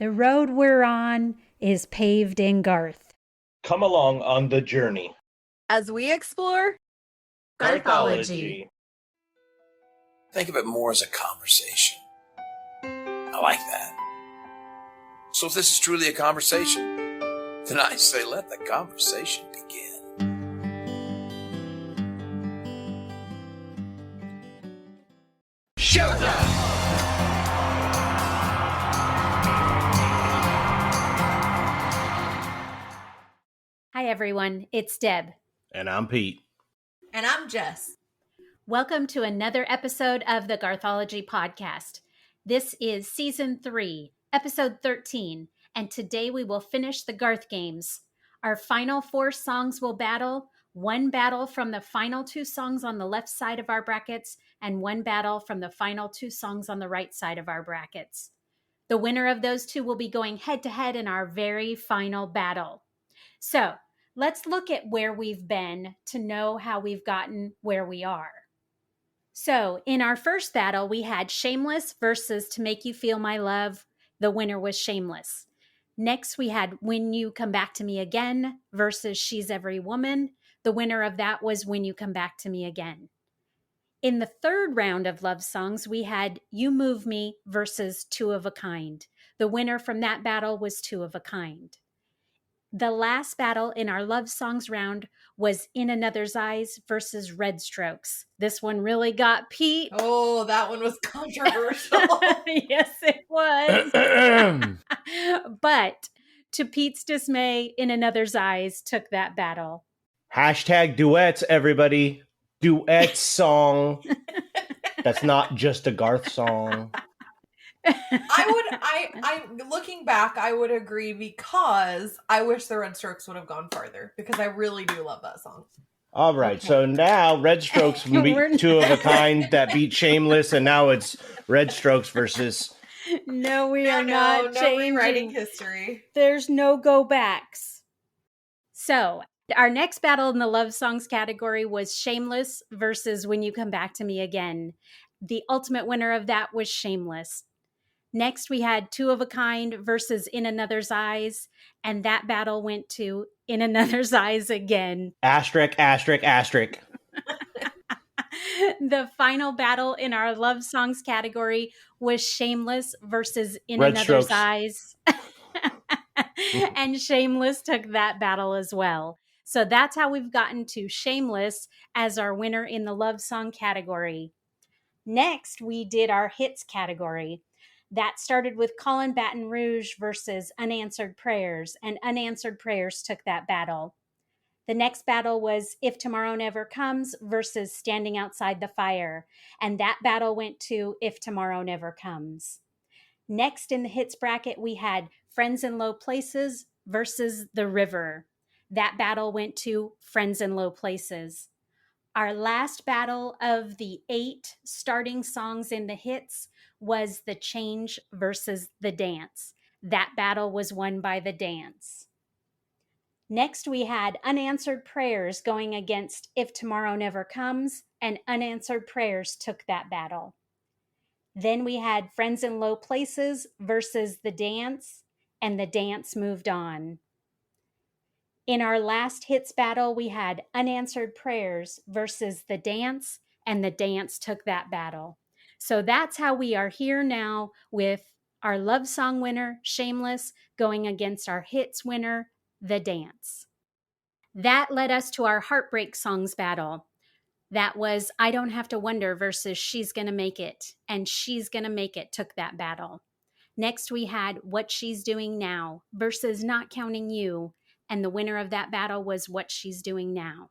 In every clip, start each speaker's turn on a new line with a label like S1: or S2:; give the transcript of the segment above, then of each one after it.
S1: The road we're on is paved in Garth.
S2: Come along on the journey
S3: as we explore
S2: Garthology.
S4: Think of it more as a conversation. I like that. So if this is truly a conversation, then I say let the conversation begin. Showtime!
S1: Hi everyone, it's Deb.
S2: And I'm Pete.
S3: And I'm Jess.
S1: Welcome to another episode of the Garthology podcast. This is season 3, episode 13, and today we will finish the Garth Games. Our final 4 songs will battle, 1 battle from the final 2 songs on the left side of our brackets, and 1 battle from the final 2 songs on the right side of our brackets. The winner of those 2 will be going head-to-head in our very final battle. So, let's look at where we've been to know how we've gotten where we are. So, in our first battle, we had Shameless versus To Make You Feel My Love. The winner was Shameless. Next, we had When You Come Back to Me Again versus She's Every Woman. The winner of that was When You Come Back to Me Again. In the third round of love songs, we had You Move Me versus Two of a Kind. The winner from that battle was Two of a Kind. The last battle in our love songs round was In Another's Eyes versus Red Strokes. This one really got Pete.
S3: Oh, that one was controversial.
S1: Yes, it was. But to Pete's dismay, In Another's Eyes took that battle.
S2: Hashtag duets, everybody. Duet song. That's not just a Garth song.
S3: I looking back, I would agree because I wish the Red Strokes would have gone farther because I really do love that song.
S2: All right, okay. So now Red Strokes beat Two of a Kind that beat Shameless, and now it's Red Strokes versus...
S1: No, we are not changing.
S3: Rewriting history.
S1: There's no go backs. So, our next battle in the love songs category was Shameless versus When You Come Back to Me Again. The ultimate winner of that was Shameless. Next, we had Two of a Kind versus In Another's Eyes, and that battle went to In Another's Eyes again.
S2: Asterisk, asterisk, asterisk.
S1: The final battle in our love songs category was Shameless versus In
S2: Red
S1: Another's
S2: Strokes.
S1: Eyes. And Shameless took that battle as well. So that's how we've gotten to Shameless as our winner in the love song category. Next, we did our hits category. That started with Colin Baton Rouge versus Unanswered Prayers, and Unanswered Prayers took that battle. The next battle was If Tomorrow Never Comes versus Standing Outside the Fire, and that battle went to If Tomorrow Never Comes. Next in the hits bracket, we had Friends in Low Places versus The River. That battle went to Friends in Low Places. Our last battle of the 8 starting songs in the hits was The Change versus The Dance. That battle was won by The Dance. Next, we had Unanswered Prayers going against If Tomorrow Never Comes, and Unanswered Prayers took that battle. Then we had Friends in Low Places versus The Dance, and The Dance moved on. In our last hits battle, we had Unanswered Prayers versus The Dance, and The Dance took that battle. So that's how we are here now with our love song winner, Shameless, going against our hits winner, The Dance. That led us to our heartbreak songs battle. That was I Don't Have to Wonder versus She's Gonna Make It, and She's Gonna Make It took that battle. Next, we had What She's Doing Now versus Not Counting You, and the winner of that battle was What She's Doing Now.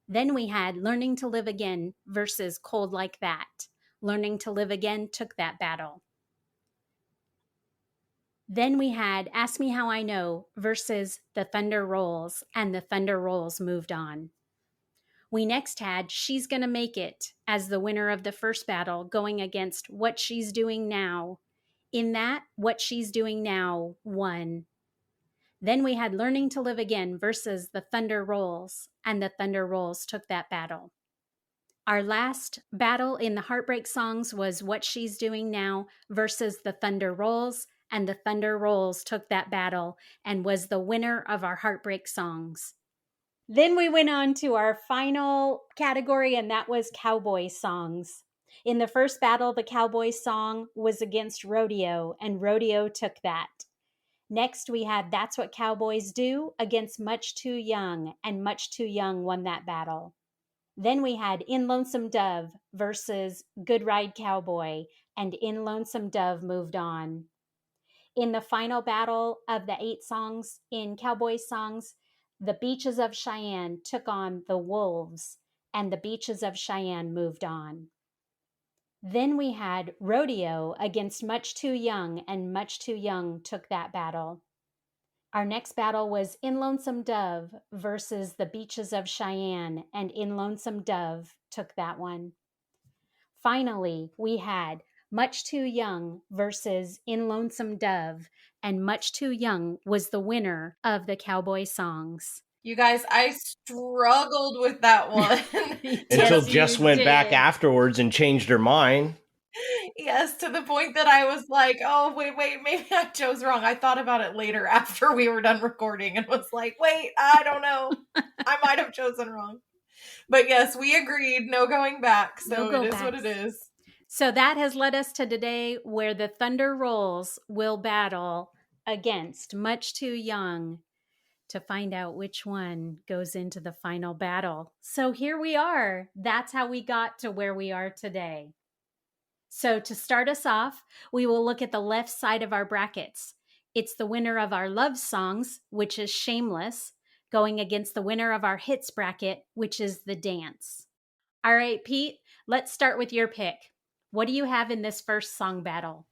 S1: Then we had Learning to Live Again versus Cold Like That. Learning to Live Again took that battle. Then we had Ask Me How I Know versus The Thunder Rolls, and The Thunder Rolls moved on. We next had She's Gonna Make It as the winner of the first battle going against What She's Doing Now. In that, What She's Doing Now won. Then we had Learning to Live Again versus The Thunder Rolls, and The Thunder Rolls took that battle. Our last battle in the heartbreak songs was What She's Doing Now versus The Thunder Rolls, and the Thunder Rolls took that battle and was the winner of our Heartbreak songs. Then we went on to our final category, and that was cowboy songs. In the first battle, the cowboy song was against Rodeo, and Rodeo took that. Next, we had That's What Cowboys Do against Much Too Young, and Much Too Young won that battle. Then we had In Lonesome Dove versus Good Ride Cowboy, and In Lonesome Dove moved on. In the final battle of the 8 songs in cowboy songs, the Beaches of Cheyenne took on the Wolves, and the Beaches of Cheyenne moved on. Then we had Rodeo against Much Too Young, and Much Too Young took that battle. Our next battle was In Lonesome Dove versus the Beaches of Cheyenne, and In Lonesome Dove took that one. Finally, we had Much Too Young versus In Lonesome Dove, and Much Too Young was the winner of the cowboy songs.
S3: You guys, I struggled with that one.
S2: Until Jess went back afterwards and changed her mind.
S3: Yes, to the point that I was like, oh, wait, maybe I chose wrong. I thought about it later after we were done recording and was like, wait, I don't know. I might have chosen wrong. But yes, we agreed. No going back. So it is what it is.
S1: So that has led us to today, where the Thunder Rolls will battle against Much Too Young to find out which one goes into the final battle. So here we are. That's how we got to where we are today. So to start us off, we will look at the left side of our brackets. It's the winner of our love songs, which is Shameless, going against the winner of our hits bracket, which is The Dance. All right, Pete, let's start with your pick. What do you have in this first song battle?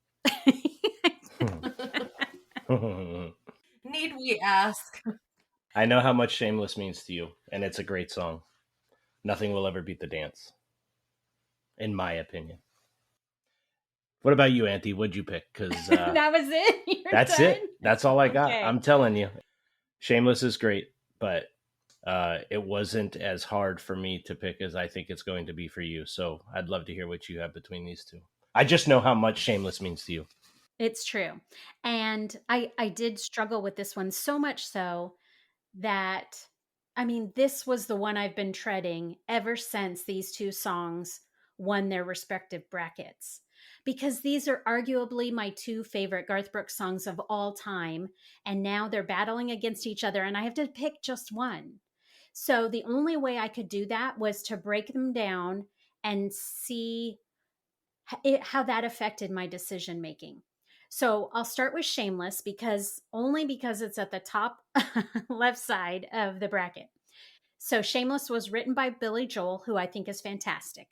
S3: Need we ask?
S2: I know how much Shameless means to you, and it's a great song. Nothing will ever beat The Dance, in my opinion. What about you, Auntie? What'd you pick? Because
S1: that was it.
S2: That's done? It. That's all I got. Okay. I'm telling you, Shameless is great, but it wasn't as hard for me to pick as I think it's going to be for you. So I'd love to hear what you have between these two. I just know how much Shameless means to you.
S1: It's true. And I did struggle with this one, so much so that, I mean, this was the one I've been treading ever since these two songs won their respective brackets. Because these are arguably my two favorite Garth Brooks songs of all time. And now they're battling against each other, and I have to pick just one. So the only way I could do that was to break them down and see how that affected my decision making. So I'll start with Shameless because it's at the top left side of the bracket. So Shameless was written by Billy Joel, who I think is fantastic.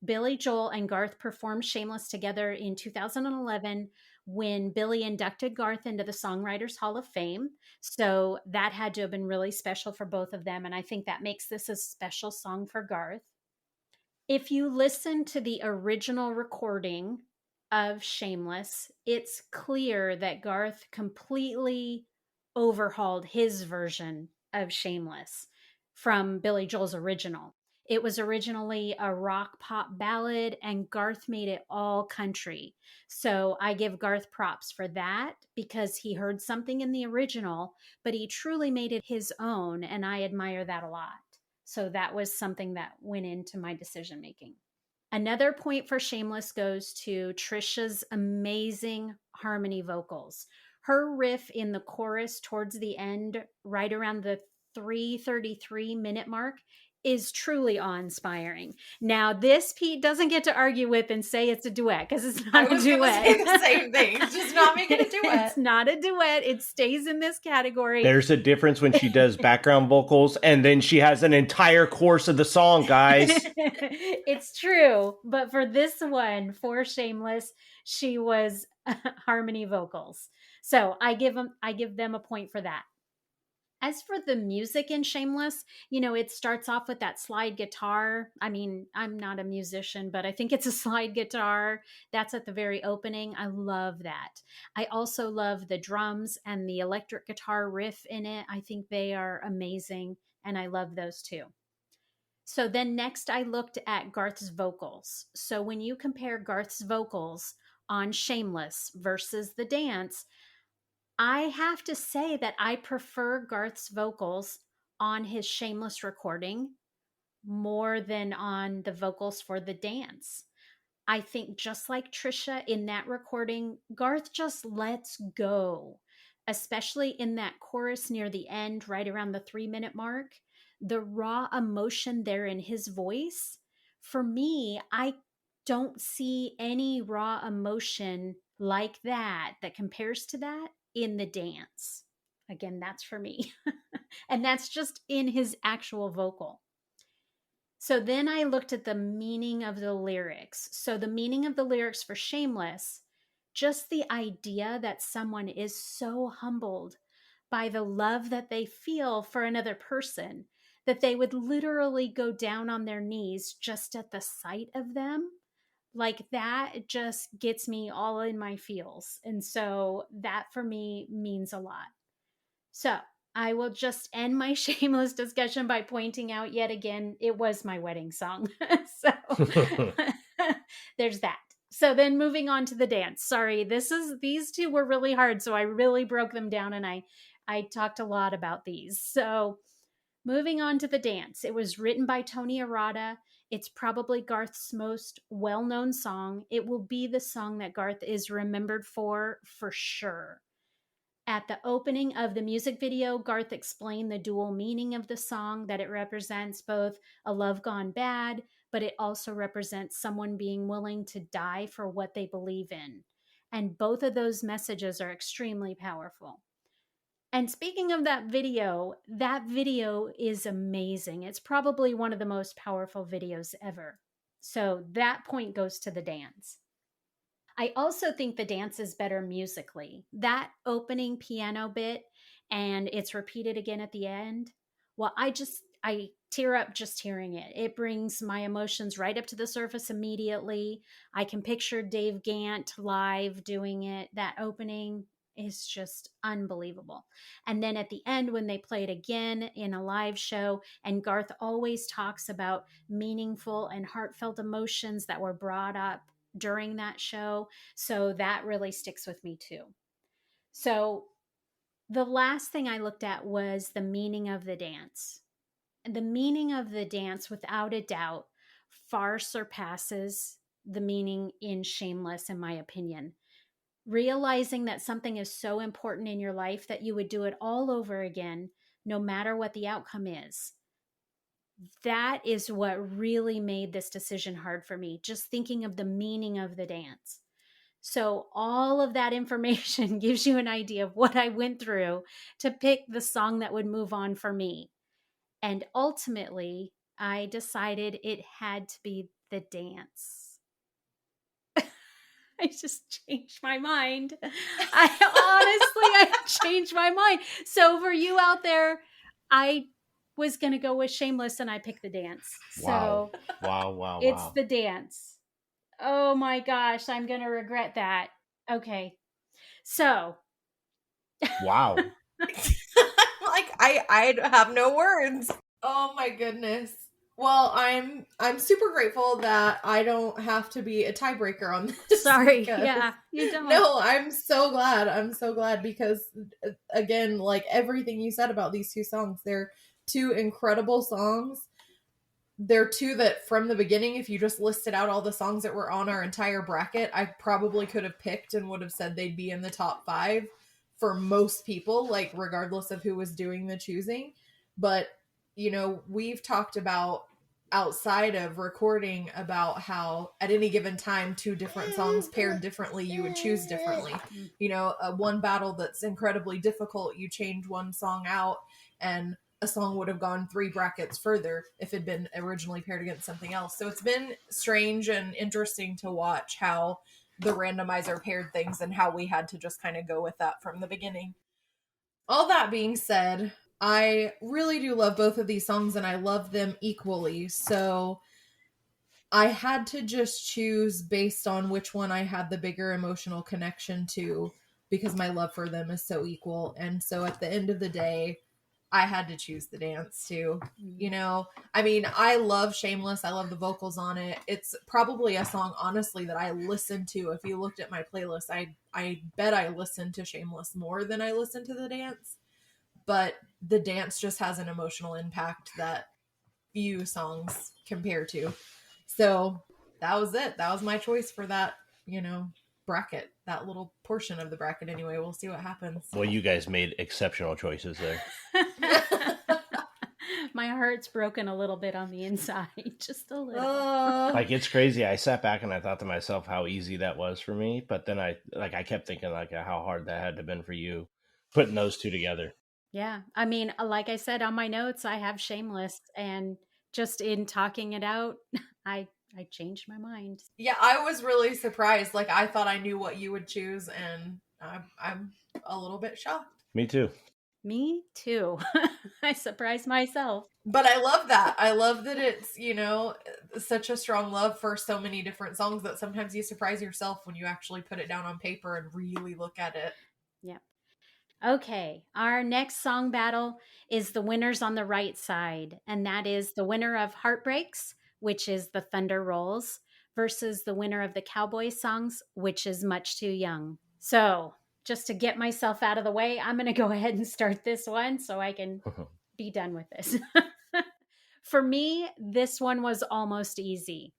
S1: Billy Joel and Garth performed Shameless together in 2011 when Billy inducted Garth into the Songwriters Hall of Fame. So that had to have been really special for both of them. And I think that makes this a special song for Garth. If you listen to the original recording of Shameless, it's clear that Garth completely overhauled his version of Shameless from Billy Joel's original. It was originally a rock pop ballad, and Garth made it all country. So I give Garth props for that because he heard something in the original, but he truly made it his own, and I admire that a lot. So that was something that went into my decision making. Another point for Shameless goes to Trisha's amazing harmony vocals. Her riff in the chorus towards the end, right around the 3:33-minute mark, is truly awe-inspiring. Now, this Pete doesn't get to argue with and say it's a duet because it's not a duet. I was going to
S3: say the same thing. It's just not making a duet.
S1: It's not a duet. It stays in this category.
S2: There's a difference when she does background vocals and then she has an entire course of the song, guys.
S1: It's true. But for this one, for Shameless, she was harmony vocals. So I give them a point for that. As for the music in Shameless, it starts off with that slide guitar. I mean, I'm not a musician, but I think it's a slide guitar. That's at the very opening. I love that. I also love the drums and the electric guitar riff in it. I think they are amazing, and I love those too. So then next I looked at Garth's vocals. So when you compare Garth's vocals on Shameless versus the dance, I have to say that I prefer Garth's vocals on his Shameless recording more than on the vocals for the dance. I think just like Trisha in that recording, Garth just lets go, especially in that chorus near the end, right around the 3-minute mark. The raw emotion there in his voice, for me, I don't see any raw emotion like that compares to that in the dance. Again, that's for me. And that's just in his actual vocal. So then I looked at the meaning of the lyrics. So the meaning of the lyrics for Shameless, just the idea that someone is so humbled by the love that they feel for another person that they would literally go down on their knees just at the sight of them. Like that just gets me all in my feels. And so that for me means a lot. So I will just end my Shameless discussion by pointing out yet again, it was my wedding song. So there's that. So then moving on to the dance. Sorry, these two were really hard. So I really broke them down and I talked a lot about these. So moving on to the dance. It was written by Tony Arata. It's probably Garth's most well-known song. It will be the song that Garth is remembered for sure. At the opening of the music video, Garth explained the dual meaning of the song, that it represents both a love gone bad, but it also represents someone being willing to die for what they believe in. And both of those messages are extremely powerful. And speaking of that video is amazing. It's probably one of the most powerful videos ever. So that point goes to the dance. I also think the dance is better musically. That opening piano bit, and it's repeated again at the end. Well, I tear up just hearing it. It brings my emotions right up to the surface immediately. I can picture Dave Gant live doing it. That opening is just unbelievable. And then at the end, when they play it again in a live show, and Garth always talks about meaningful and heartfelt emotions that were brought up during that show. So that really sticks with me too. So the last thing I looked at was the meaning of the dance. The meaning of the dance, without a doubt, far surpasses the meaning in Shameless, in my opinion. Realizing that something is so important in your life that you would do it all over again, no matter what the outcome is. That is what really made this decision hard for me, just thinking of the meaning of the dance. So all of that information gives you an idea of what I went through to pick the song that would move on for me. And ultimately, I decided it had to be the dance. I just changed my mind. I changed my mind. So for you out there, I was going to go with Shameless and I picked the dance.
S2: Wow.
S1: So
S2: Wow.
S1: It's the dance. Oh my gosh, I'm going to regret that. Okay. So.
S2: Wow.
S3: Like, I have no words. Oh my goodness. Well, I'm super grateful that I don't have to be a tiebreaker on this.
S1: Sorry, yeah, you don't.
S3: No, I'm so glad. I'm so glad because, again, like everything you said about these two songs, they're two incredible songs. They're two that from the beginning, if you just listed out all the songs that were on our entire bracket, I probably could have picked and would have said they'd be in the top 5 for most people, like regardless of who was doing the choosing. But you know, we've talked about outside of recording about how at any given time 2 different songs paired differently you would choose differently. You know, one battle that's incredibly difficult, you change one song out and a song would have gone 3 brackets further if it had been originally paired against something else. So it's been strange and interesting to watch how the randomizer paired things and how we had to just kind of go with that from the beginning. All that being said, I really do love both of these songs and I love them equally. So I had to just choose based on which one I had the bigger emotional connection to because my love for them is so equal. And so at the end of the day, I had to choose the dance too. You know, I mean, I love Shameless. I love the vocals on it. It's probably a song, honestly, that I listen to. If you looked at my playlist, I bet I listen to Shameless more than I listen to the dance. But the dance just has an emotional impact that few songs compare to. So that was it. That was my choice for that, you know, bracket, that little portion of the bracket anyway. We'll see what happens.
S2: Well, you guys made exceptional choices there.
S1: My heart's broken a little bit on the inside, just a little.
S2: Like, it's crazy. I sat back and I thought to myself how easy that was for me, but then I kept thinking like how hard that had to have been for you, putting those two together.
S1: Yeah, I mean, like I said on my notes, I have Shameless, and just in talking it out, I changed my mind.
S3: Yeah, I was really surprised. Like, I thought I knew what you would choose, and I'm a little bit shocked.
S2: Me too.
S1: Me too. I surprised myself.
S3: But I love that. I love that it's, you know, such a strong love for so many different songs that sometimes you surprise yourself when you actually put it down on paper and really look at it.
S1: Yep. Okay, our next song battle is the winners on the right side, and that is the winner of Heartbreaks, which is the Thunder Rolls, versus the winner of the Cowboy Songs, which is Much Too Young. So, just to get myself out of the way, I'm going to go ahead and start this one so I can be done with this. For me, this one was almost easy.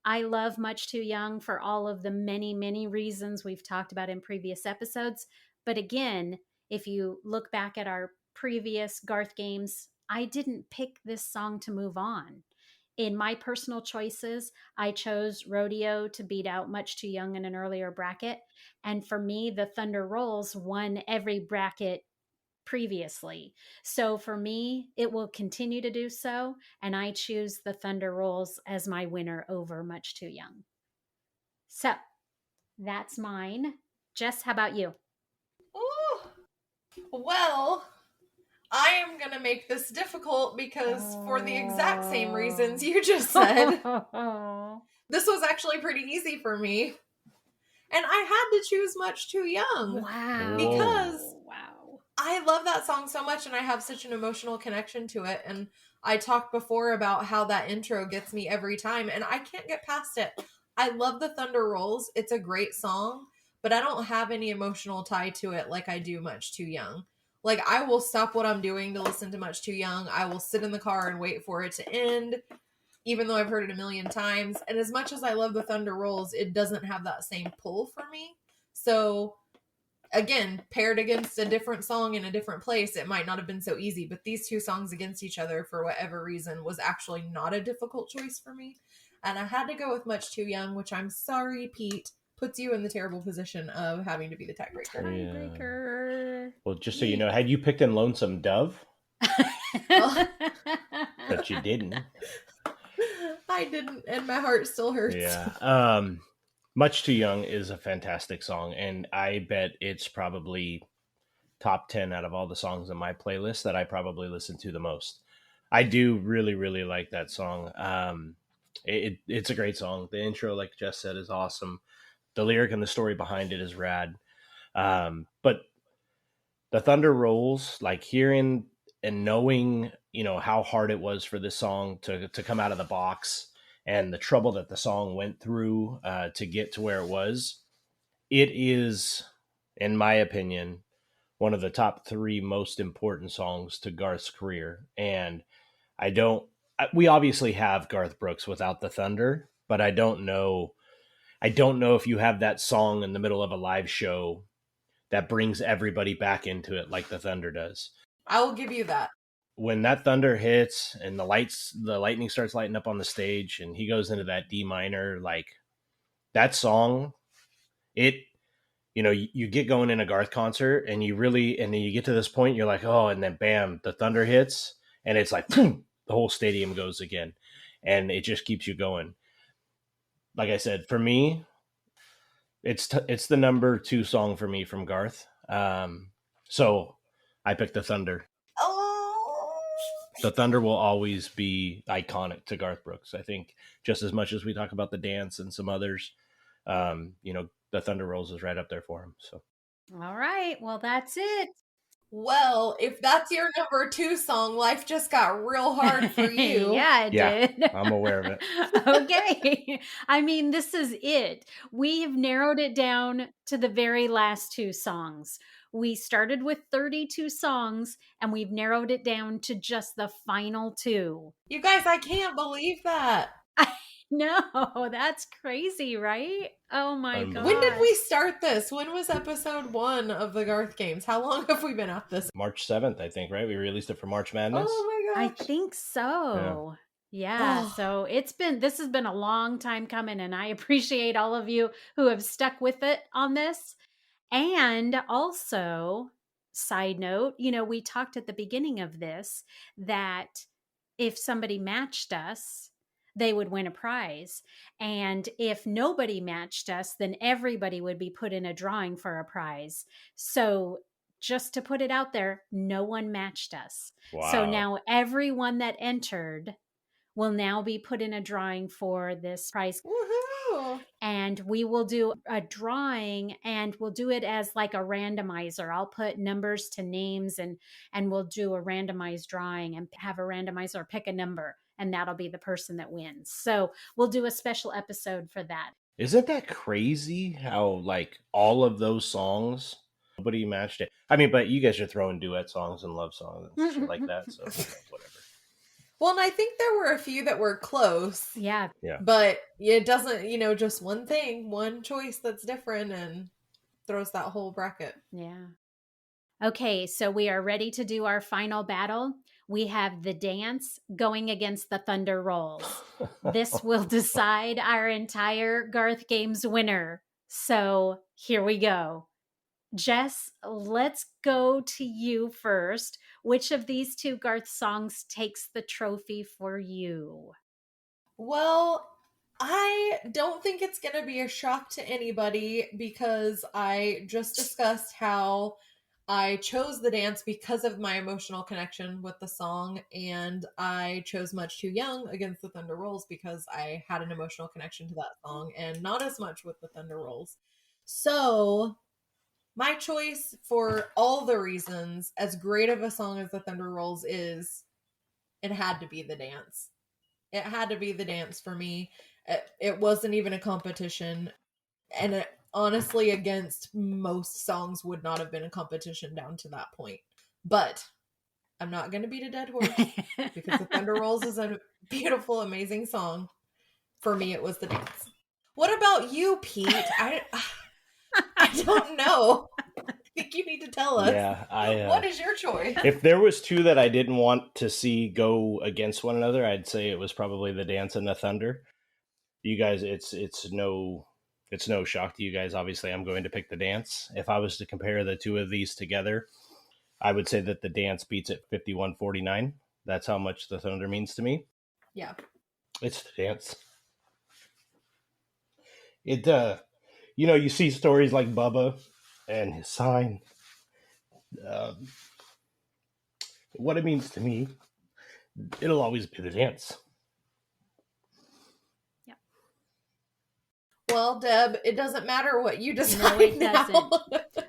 S1: I love Much Too Young for all of the many, many reasons we've talked about in previous episodes. But again, if you look back at our previous Garth Games, I didn't pick this song to move on. In my personal choices, I chose Rodeo to beat out Much Too Young in an earlier bracket. And for me, the Thunder Rolls won every bracket previously. So for me, it will continue to do so. And I choose the Thunder Rolls as my winner over Much Too Young. So that's mine. Jess, how about you?
S3: Ooh. Well, I am going to make this difficult because for the exact same reasons you just said, this was actually pretty easy for me. And I had to choose Much Too Young.
S1: Wow.
S3: Because I love that song so much and I have such an emotional connection to it. And I talked before about how that intro gets me every time and I can't get past it. I love the Thunder Rolls. It's a great song, but I don't have any emotional tie to it like I do Much Too Young. Like, I will stop what I'm doing to listen to Much Too Young. I will sit in the car and wait for it to end, even though I've heard it a million times. And as much as I love the Thunder Rolls, it doesn't have that same pull for me. So, again, paired against a different song in a different place, it might not have been so easy. But these two songs against each other, for whatever reason, was actually not a difficult choice for me. And I had to go with Much Too Young, which I'm sorry, Pete, puts you in the terrible position of having to be the tiebreaker.
S1: Tiebreaker.
S2: Well, just so you know, had you picked in Lonesome Dove, but you didn't.
S3: I didn't, and my heart still hurts.
S2: Yeah. Much Too Young is a fantastic song, and I bet it's probably top 10 out of all the songs in my playlist that I probably listen to the most. I do really, really like that song. It's a great song. The intro, like Jess said, is awesome. The lyric and the story behind it is rad. But the Thunder Rolls, like hearing and knowing, you know, how hard it was for this song to come out of the box and the trouble that the song went through to get to where it was, it is, in my opinion, one of the top 3 most important songs to Garth's career. And we obviously have Garth Brooks without the Thunder, but I don't know if you have that song in the middle of a live show that brings everybody back into it like the Thunder does.
S3: I will give you that.
S2: When that Thunder hits and the lightning starts lighting up on the stage and he goes into that D minor, like that song, you get going in a Garth concert and then you get to this point, you're like, oh, and then bam, the Thunder hits and it's like, boom, the whole stadium goes again. And it just keeps you going. Like I said, for me, it's the number 2 song for me from Garth. So I picked the Thunder.
S3: Oh,
S2: The Thunder will always be iconic to Garth Brooks. I think just as much as we talk about the dance and some others, the Thunder Rolls is right up there for him. So,
S1: all right. Well, that's it.
S3: Well, if that's your number 2 song, life just got real hard for you.
S1: Yeah, it did.
S2: I'm aware of it.
S1: Okay. I mean, this is it. We've narrowed it down to the very last 2 songs. We started with 32 songs and we've narrowed it down to just the final 2.
S3: You guys, I can't believe that.
S1: No, that's crazy, right? Oh my god.
S3: When did we start this? When was episode 1 of the Garth Games? How long have we been at this?
S2: March 7th, I think, right? We released it for March Madness.
S3: Oh my gosh.
S1: I think so. Yeah. So this has been a long time coming, and I appreciate all of you who have stuck with it on this. And also, side note, we talked at the beginning of this that if somebody matched us, they would win a prize. And if nobody matched us, then everybody would be put in a drawing for a prize. So just to put it out there, no one matched us.
S2: Wow.
S1: So now everyone that entered will now be put in a drawing for this prize.
S3: Woohoo!
S1: And we will do a drawing and we'll do it as like a randomizer. I'll put numbers to names and we'll do a randomized drawing and have a randomizer pick a number, and that'll be the person that wins. So we'll do a special episode for that.
S2: Isn't that crazy how like all of those songs, nobody matched it? I mean, but you guys are throwing duet songs and love songs and shit like that, so whatever.
S3: Well, and I think there were a few that were close.
S1: Yeah.
S3: But it doesn't, just one thing, one choice that's different and throws that whole bracket.
S1: Yeah. Okay, so we are ready to do our final battle. We have the dance going against the Thunder Rolls. This will decide our entire Garth Games winner. So here we go. Jess, let's go to you first. Which of these 2 Garth songs takes the trophy for you?
S3: Well, I don't think it's going to be a shock to anybody because I just discussed how I chose the dance because of my emotional connection with the song, and I chose Much Too Young against the Thunder Rolls because I had an emotional connection to that song and not as much with the Thunder Rolls. So my choice, for all the reasons, as great of a song as the Thunder Rolls is, it had to be the dance. It had to be the dance for me. It wasn't even a competition. And it, honestly, against most songs, would not have been a competition down to that point. But I'm not going to beat a dead horse because the Thunder Rolls is a beautiful, amazing song. For me, it was the dance. What about you, Pete? I don't know. I think you need to tell us.
S2: Yeah,
S3: what is your choice?
S2: If there was 2 that I didn't want to see go against one another, I'd say it was probably the dance and the thunder. You guys, it's no shock to you guys. Obviously, I'm going to pick the dance. If I was to compare the 2 of these together, I would say that the dance beats it 51-49. That's how much the thunder means to me.
S3: Yeah.
S2: It's the dance. It, you see stories like Bubba and his sign. What it means to me, it'll always be the dance.
S1: Yeah.
S3: Well, Deb, it doesn't matter what you decide now.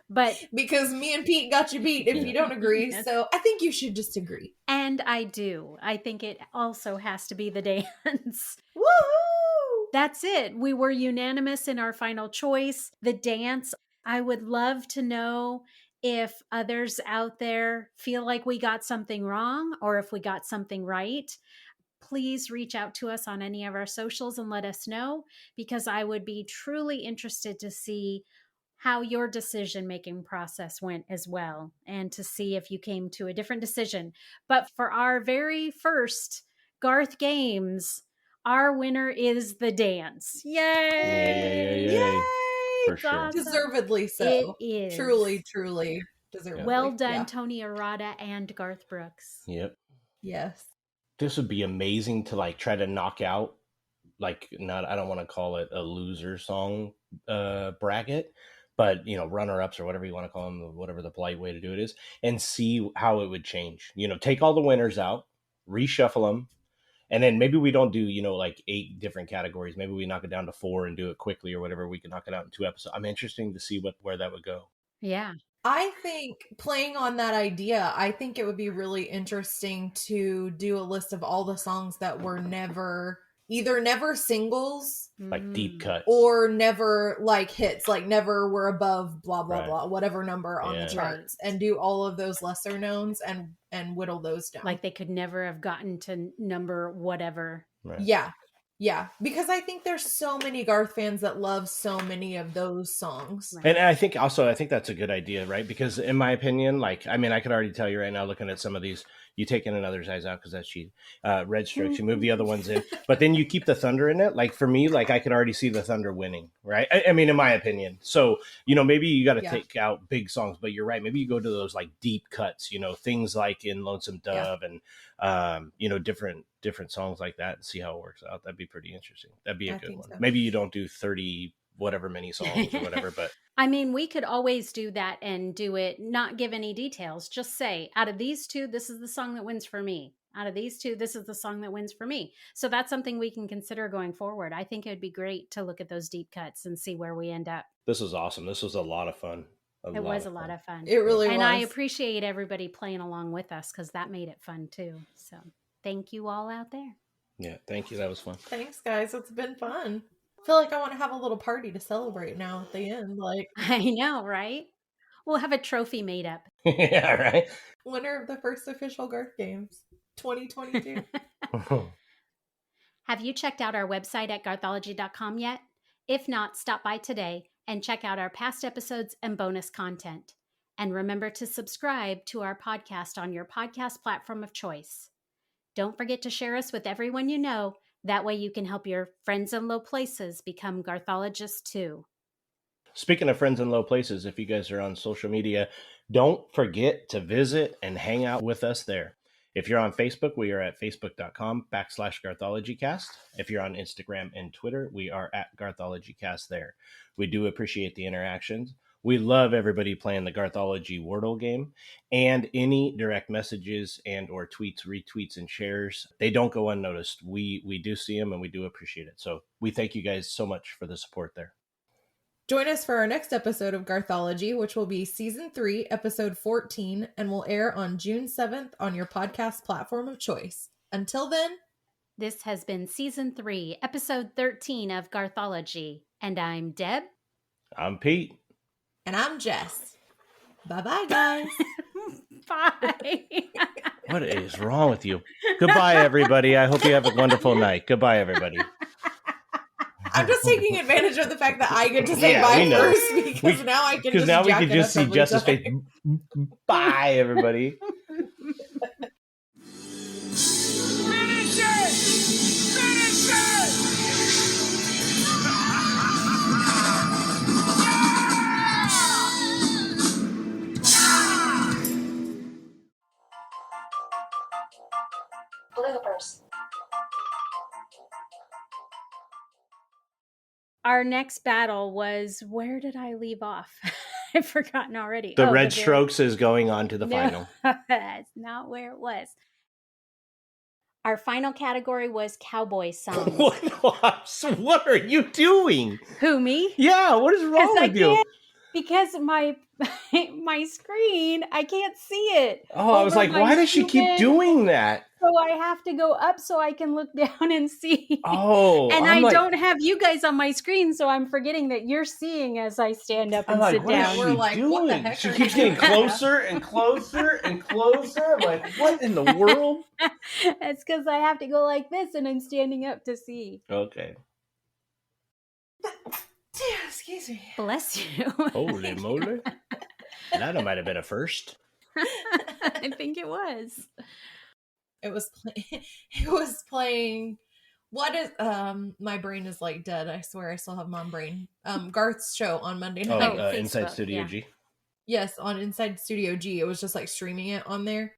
S1: But
S3: because me and Pete got you beat if you don't agree. So I think you should just agree.
S1: And I do. I think it also has to be the dance.
S3: Woohoo!
S1: That's it. We were unanimous in our final choice. The dance. I would love to know if others out there feel like we got something wrong or if we got something right. Please reach out to us on any of our socials and let us know, because I would be truly interested to see how your decision-making process went as well, and to see if you came to a different decision. But for our very first Garth Games, our winner is the dance. Yay!
S2: Yay! For sure.
S1: Awesome.
S3: Deservedly so.
S1: It is.
S3: Truly, truly deservedly.
S1: Well done, Tony Arata and Garth Brooks.
S2: Yep.
S3: Yes.
S2: This would be amazing to like try to knock out, like, not, I don't want to call it a loser song bracket, but runner-ups or whatever you want to call them, whatever the polite way to do it is, and see how it would change. Take all the winners out, reshuffle them, and then maybe we don't do like 8 different categories. Maybe we knock it down to 4 and do it quickly or whatever. We can knock it out in 2 episodes. I'm interested to see where that would go.
S1: Yeah.
S3: I think playing on that idea, I think it would be really interesting to do a list of all the songs that were either never singles,
S2: like deep cuts,
S3: or never like hits, like never were above blah blah
S2: Right.
S3: blah, whatever number on the charts, and do all of those lesser knowns and whittle those down.
S1: Like they could never have gotten to number whatever.
S2: Right.
S3: Yeah, because I think there's so many Garth fans that love so many of those songs.
S2: Right. And I think that's a good idea, right? Because in my opinion, like, I mean, I could already tell you right now, looking at some of these, you take in another's eyes out because that's cheating. Red Strokes, you move the other ones in, but then you keep the Thunder in it. Like for me, like I could already see the Thunder winning, right? I mean, in my opinion. So, maybe you got to take out big songs, but you're right. Maybe you go to those like deep cuts, things like in Lonesome Dove and, different songs like that and see how it works out. That'd be pretty interesting. That'd be a good one. So. Maybe you don't do 30 whatever many songs or whatever, but
S1: I mean, we could always do that and do it, not give any details, just say out of these two, this is the song that wins for me. Out of these two, this is the song that wins for me. So that's something we can consider going forward. I think it would be great to look at those deep cuts and see where we end up.
S2: This was awesome. This was a lot of fun.
S1: It was a lot of fun.
S3: It really was.
S1: And I appreciate everybody playing along with us because that made it fun too. So thank you all out there.
S2: Yeah, thank you. That was fun.
S3: Thanks, guys. It's been fun. I feel like I want to have a little party to celebrate now at the end. Like
S1: I know, right? We'll have a trophy made up.
S2: Yeah, right.
S3: Winner of the first official Garth Games 2022.
S1: Have you checked out our website at garthology.com yet? If not, stop by today and check out our past episodes and bonus content. And remember to subscribe to our podcast on your podcast platform of choice. Don't forget to share us with everyone you know. That way you can help your friends in low places become Garthologists too.
S2: Speaking of friends in low places, if you guys are on social media, don't forget to visit and hang out with us there. If you're on Facebook, we are at facebook.com/GarthologyCast. If you're on Instagram and Twitter, we are at GarthologyCast there. We do appreciate the interactions. We love everybody playing the Garthology Wordle game, and any direct messages and or tweets, retweets, and shares, they don't go unnoticed. We do see them and we do appreciate it. So we thank you guys so much for the support there.
S3: Join us for our next episode of Garthology, which will be Season 3, Episode 14, and will air on June 7th on your podcast platform of choice. Until then,
S1: this has been Season 3, Episode 13 of Garthology, and I'm Deb.
S2: I'm Pete.
S3: And I'm Jess. Bye-bye, guys.
S1: Bye.
S2: What is wrong with you? Goodbye, everybody. I hope you have a wonderful night. Goodbye, everybody.
S3: I'm just taking advantage of the fact that I get to say bye first because now I can just
S2: see Jess's face. Bye, everybody.
S4: Finish it! Finish it!
S1: Bloopers. Our next battle was, where did I leave off? I've forgotten already.
S2: The Red Strokes is going on to the final.
S1: That's not where it was. Our final category was cowboy songs.
S2: What are you doing?
S1: Who, me?
S2: Yeah, what is wrong with you?
S1: Because my screen, I can't see it.
S2: Oh, I was like, why does she keep doing that?
S1: So I have to go up so I can look down and see.
S2: Oh,
S1: and I don't have you guys on my screen, so I'm forgetting that you're seeing as I stand up and sit down.
S3: We're like,
S2: doing?
S3: What the heck?
S2: She keeps getting closer and closer and closer. I'm like, what in the world?
S1: It's because I have to go like this, and I'm standing up to see.
S2: Okay.
S3: Excuse me.
S1: Bless you.
S2: Holy moly. That might have been a first.
S1: I think it was.
S3: It was playing. What is my brain is like dead. I swear I still have mom brain. Garth's show on Monday night.
S2: Inside Studio G.
S3: Yes, on Inside Studio G. It was just like streaming it on there.